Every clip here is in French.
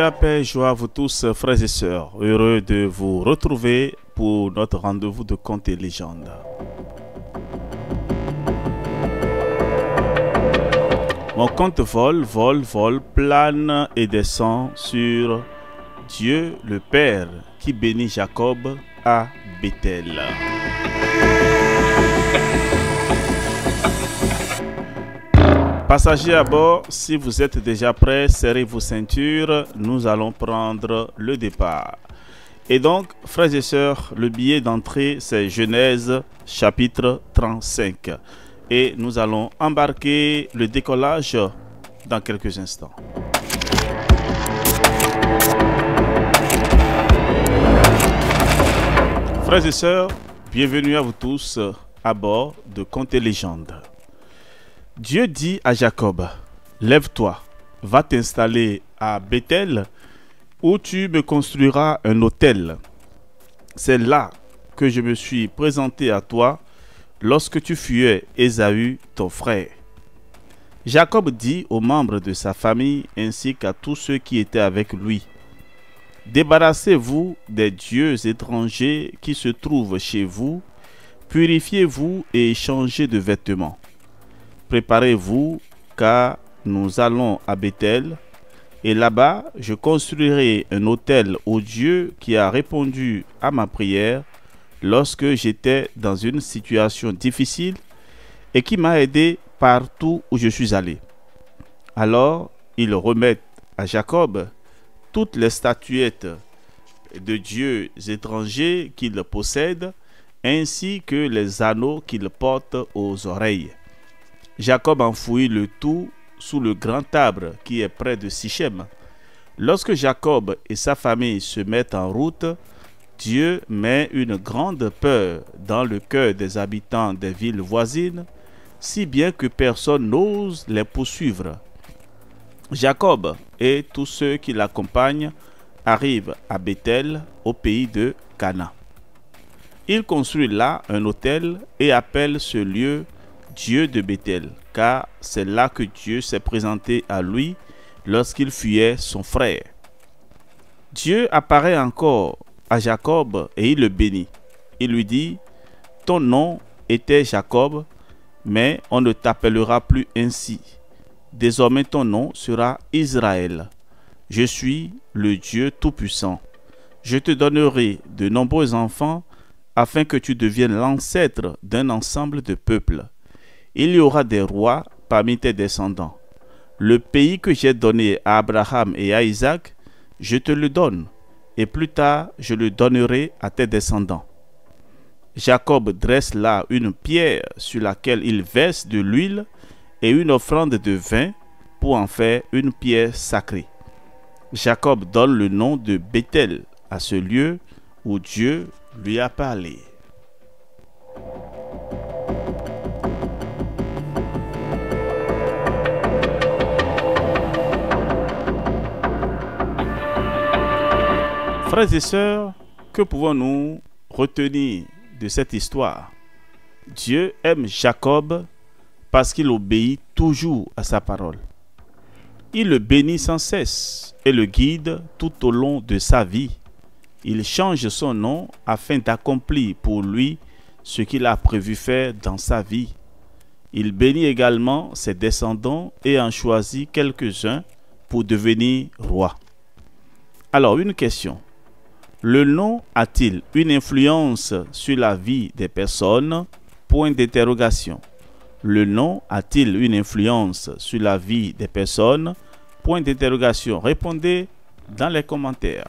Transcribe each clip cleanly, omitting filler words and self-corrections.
la paix et joie à vous tous, frères et sœurs. Heureux de vous retrouver pour notre rendez-vous de contes et légendes. Mon conte vole, plane et descend sur Dieu le Père qui bénit Jacob à Béthel. Passagers à bord, si vous êtes déjà prêts, serrez vos ceintures, nous allons prendre le départ. Et donc, frères et sœurs, le billet d'entrée, c'est Genèse chapitre 35. Et nous allons embarquer le décollage dans quelques instants. Frères et sœurs, bienvenue à vous tous à bord de Contes et légendes. Dieu dit à Jacob, lève-toi, va t'installer à Béthel où tu me construiras un autel. C'est là que je me suis présenté à toi lorsque tu fuyais Ésaü, ton frère. Jacob dit aux membres de sa famille ainsi qu'à tous ceux qui étaient avec lui, débarrassez-vous des dieux étrangers qui se trouvent chez vous, purifiez-vous et changez de vêtements. Préparez-vous, car nous allons à Béthel, et là-bas, je construirai un autel au Dieu qui a répondu à ma prière lorsque j'étais dans une situation difficile et qui m'a aidé partout où je suis allé. Alors, ils remettent à Jacob toutes les statuettes de dieux étrangers qu'il possède, ainsi que les anneaux qu'il porte aux oreilles. Jacob enfouit le tout sous le grand arbre qui est près de Sichem. Lorsque Jacob et sa famille se mettent en route, Dieu met une grande peur dans le cœur des habitants des villes voisines, si bien que personne n'ose les poursuivre. Jacob et tous ceux qui l'accompagnent arrivent à Béthel, au pays de Canaan. Il construit là un autel et appelle ce lieu Dieu de Béthel, car c'est là que Dieu s'est présenté à lui lorsqu'il fuyait son frère. Dieu apparaît encore à Jacob et il le bénit. Il lui dit, ton nom était Jacob, mais on ne t'appellera plus ainsi. Désormais ton nom sera Israël. Je suis le Dieu Tout-Puissant. Je te donnerai de nombreux enfants afin que tu deviennes l'ancêtre d'un ensemble de peuples. Il y aura des rois parmi tes descendants. Le pays que j'ai donné à Abraham et à Isaac, je te le donne, et plus tard je le donnerai à tes descendants. Jacob dresse là une pierre sur laquelle il verse de l'huile et une offrande de vin pour en faire une pierre sacrée. Jacob donne le nom de Béthel à ce lieu où Dieu lui a parlé. Frères et sœurs, que pouvons-nous retenir de cette histoire? Dieu aime Jacob parce qu'il obéit toujours à sa parole. Il le bénit sans cesse et le guide tout au long de sa vie. Il change son nom afin d'accomplir pour lui ce qu'il a prévu faire dans sa vie. Il bénit également ses descendants et en choisit quelques-uns pour devenir roi. Alors, une question. Le nom a-t-il une influence sur la vie des personnes? Point d'interrogation. Le nom a-t-il une influence sur la vie des personnes? Point d'interrogation. Répondez dans les commentaires.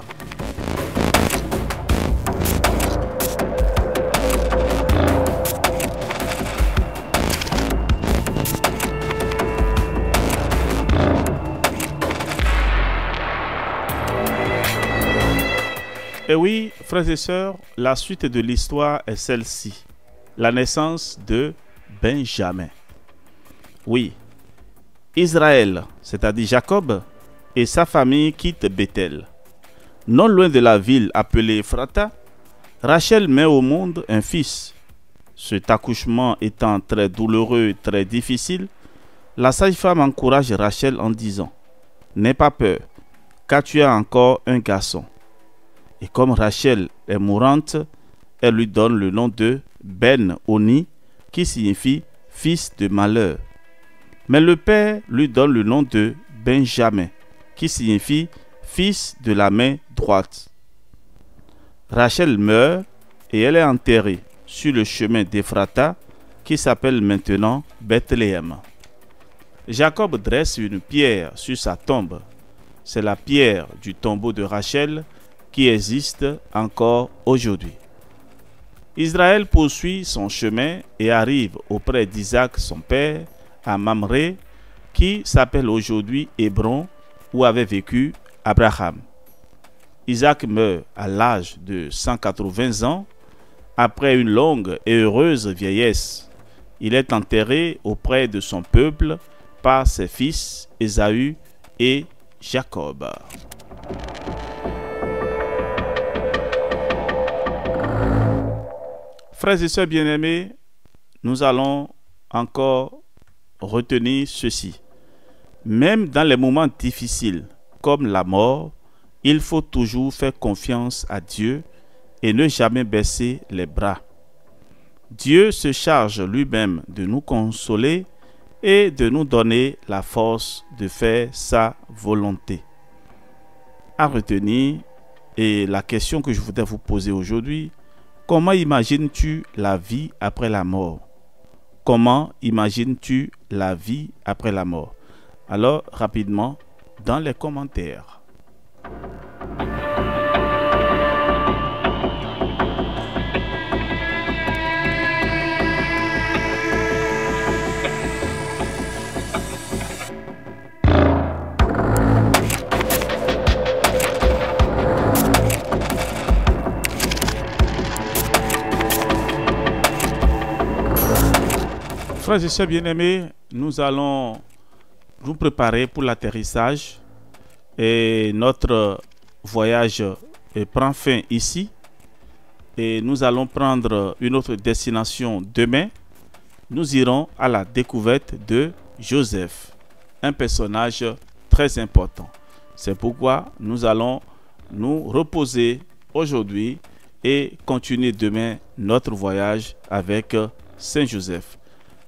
Et oui, frères et sœurs, la suite de l'histoire est celle-ci. La naissance de Benjamin. Oui, Israël, c'est-à-dire Jacob, et sa famille quittent Béthel. Non loin de la ville appelée Ephrata, Rachel met au monde un fils. Cet accouchement étant très douloureux et très difficile, la sage-femme encourage Rachel en disant « N'aie pas peur, car tu as encore un garçon. Et comme Rachel est mourante, elle lui donne le nom de Ben-Oni, qui signifie fils de malheur. Mais le père lui donne le nom de Benjamin, qui signifie fils de la main droite. Rachel meurt et elle est enterrée sur le chemin d'Ephrata, qui s'appelle maintenant Bethléem. Jacob dresse une pierre sur sa tombe. C'est la pierre du tombeau de Rachel qui existe encore aujourd'hui. Israël poursuit son chemin et arrive auprès d'Isaac son père, à Mamré, qui s'appelle aujourd'hui Hébron, où avait vécu Abraham. Isaac meurt à l'âge de 180 ans, après une longue et heureuse vieillesse. Il est enterré auprès de son peuple par ses fils Ésaü et Jacob. Frères et sœurs bien-aimés, nous allons encore retenir ceci. Même dans les moments difficiles, comme la mort, il faut toujours faire confiance à Dieu et ne jamais baisser les bras. Dieu se charge lui-même de nous consoler et de nous donner la force de faire sa volonté. À retenir, et la question que je voudrais vous poser aujourd'hui, comment imagines-tu la vie après la mort? Comment imagines-tu la vie après la mort? Alors, rapidement, dans les commentaires. Frères et sœurs bien-aimés, nous allons nous préparer pour l'atterrissage et notre voyage prend fin ici et nous allons prendre une autre destination demain. Nous irons à la découverte de Joseph, un personnage très important. C'est pourquoi nous allons nous reposer aujourd'hui et continuer demain notre voyage avec Saint Joseph.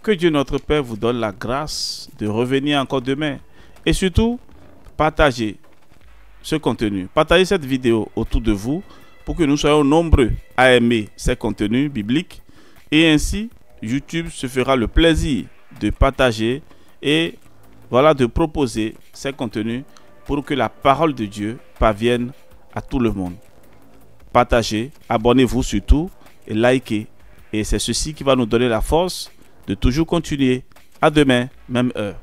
Que Dieu notre Père vous donne la grâce de revenir encore demain. Et surtout, partagez ce contenu. Partagez cette vidéo autour de vous pour que nous soyons nombreux à aimer ces contenus bibliques. Et ainsi, YouTube se fera le plaisir de partager et voilà, de proposer ces contenus pour que la parole de Dieu parvienne à tout le monde. Partagez, abonnez-vous surtout et likez. Et c'est ceci qui va nous donner la force de toujours continuer. À demain, même heure.